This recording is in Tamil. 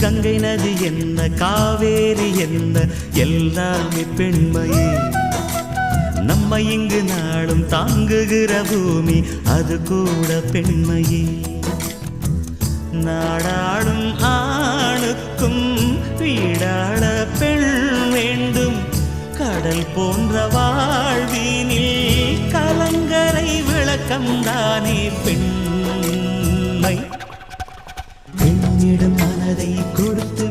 கங்கை நதி என்ன காவேரி என்ன எல்லாமே பெண்மையே. நம்மை இங்கு நாளும் தாங்குகிற பூமி அது கூட பெண்மையே. நாடாளும் ஆணுக்கும் வீடாள பெண் வேண்டும். கடல் போன்ற வாழ்வினில் கலங்கரை விளக்கம்தானே பெண்மை. பெண்ணிடம் மனதை கொடுத்து